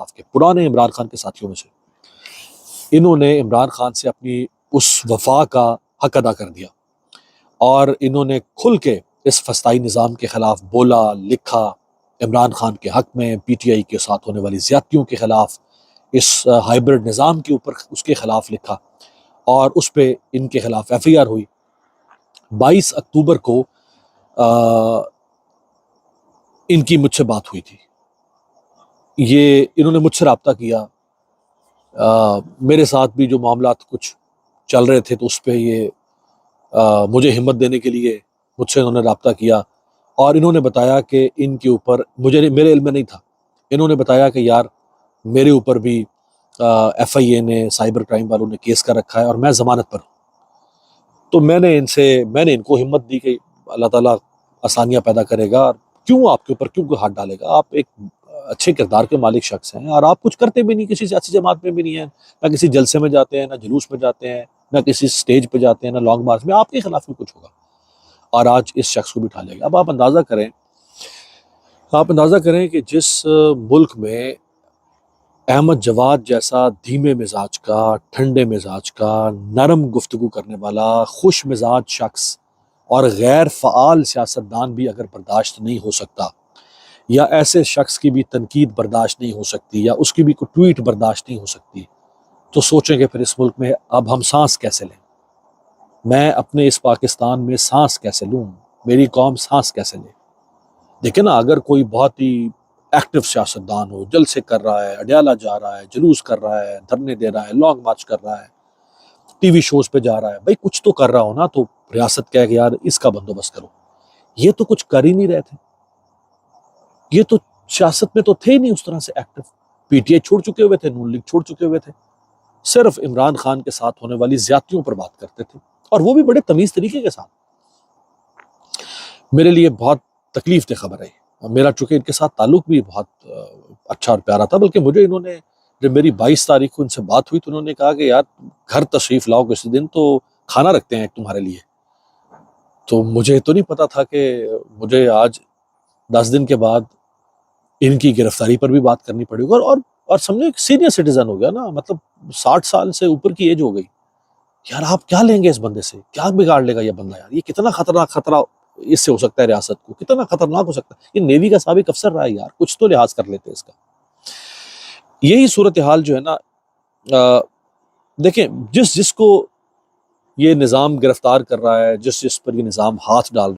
کے پرانے عمران خان کے ساتھیوں میں سے، انہوں نے عمران خان سے اپنی اس وفا کا حق ادا کر دیا، اور انہوں نے کھل کے اس فسطائی نظام کے خلاف بولا، لکھا، عمران خان کے حق میں، پی ٹی آئی کے ساتھ ہونے والی زیادتیوں کے خلاف، اس ہائبرڈ نظام کے اوپر اس کے خلاف لکھا، اور اس پہ ان کے خلاف ایف آئی آر ہوئی۔ 22 اکتوبر کو ان کی مجھ سے بات ہوئی تھی، یہ انہوں نے مجھ سے رابطہ کیا، میرے ساتھ بھی جو معاملات کچھ چل رہے تھے تو اس پہ یہ مجھے ہمت دینے کے لیے مجھ سے انہوں نے رابطہ کیا، اور انہوں نے بتایا کہ ان کے اوپر میرے علم میں نہیں تھا، انہوں نے بتایا کہ یار میرے اوپر بھی ایف آئی اے نے، سائبر کرائم والوں نے کیس کر رکھا ہے اور میں ضمانت پر ہوں۔ تو میں نے ان کو ہمت دی کہ اللہ تعالیٰ آسانیاں پیدا کرے گا، اور کیوں آپ کے اوپر کیوں کوئی ہاتھ ڈالے گا، آپ ایک اچھے کردار کے مالک شخص ہیں، اور آپ کچھ کرتے بھی نہیں، کسی سیاسی جماعت میں بھی نہیں ہیں، نہ کسی جلسے میں جاتے ہیں، نہ جلوس میں جاتے ہیں، نہ کسی سٹیج پہ جاتے ہیں، نہ لانگ مارچ میں، آپ کے خلاف بھی کچھ ہوگا، اور آج اس شخص کو بھی اٹھا لے گا۔ اب آپ اندازہ کریں کہ جس ملک میں احمد جواد جیسا دھیمے مزاج کا، ٹھنڈے مزاج کا، نرم گفتگو کرنے والا، خوش مزاج شخص اور غیر فعال سیاستدان بھی اگر برداشت نہیں ہو سکتا، یا ایسے شخص کی بھی تنقید برداشت نہیں ہو سکتی، یا اس کی بھی کوئی ٹویٹ برداشت نہیں ہو سکتی، تو سوچیں کہ پھر اس ملک میں اب ہم سانس کیسے لیں، میں اپنے اس پاکستان میں سانس کیسے لوں، میری قوم سانس کیسے لے۔ دیکھیں نا، اگر کوئی بہت ہی ایکٹیو سیاستدان ہو، جلسے کر رہا ہے، اڈیالہ جا رہا ہے، جلوس کر رہا ہے، دھرنے دے رہا ہے، لانگ مارچ کر رہا ہے، ٹی وی شوز پہ جا رہا ہے، بھائی کچھ تو کر رہا ہو نا، تو ریاست کہے کہ یار اس کا بندوبست کرو۔ یہ تو کچھ کر ہی نہیں رہے تھے، یہ تو سیاست میں تو تھے ہی نہیں اس طرح سے ایکٹیو، پی ٹی آئی چھوڑ چکے ہوئے تھے، نون لیگ چھوڑ چکے ہوئے تھے، صرف عمران خان کے ساتھ ہونے والی زیادتیوں پر بات کرتے تھے، اور وہ بھی بڑے تمیز طریقے کے ساتھ۔ میرے لیے بہت تکلیف دہ خبر ہے، میرا چونکہ ان کے ساتھ تعلق بھی بہت اچھا اور پیارا تھا، بلکہ مجھے انہوں نے جب میری 22 تاریخ کو ان سے بات ہوئی تو انہوں نے کہا کہ یار گھر تشریف لاؤ کسی دن تو کھانا رکھتے ہیں تمہارے لیے۔ تو مجھے تو نہیں پتا تھا کہ مجھے آج 10 دن کے بعد ان کی گرفتاری پر بھی بات کرنی پڑے گی، اور سمجھے ایک سینئر سٹیزن ہو گیا نا، مطلب 60 سال سے اوپر کی ایج ہو گئی، یار آپ کیا لیں گے اس بندے سے، کیا بگاڑ لے گا یہ بندہ، یار یہ کتنا خطرناک خطرہ اس سے ہو سکتا ہے، ریاست کو کتنا خطرناک ہو سکتا ہے، یہ نیوی کا سابق افسر رہا ہے، یار کچھ تو لحاظ کر لیتے اس کا۔ یہی صورتحال جو ہے نا، دیکھیں جس کو یہ نظام گرفتار کر رہا ہے، جس پر یہ نظام ہاتھ ڈال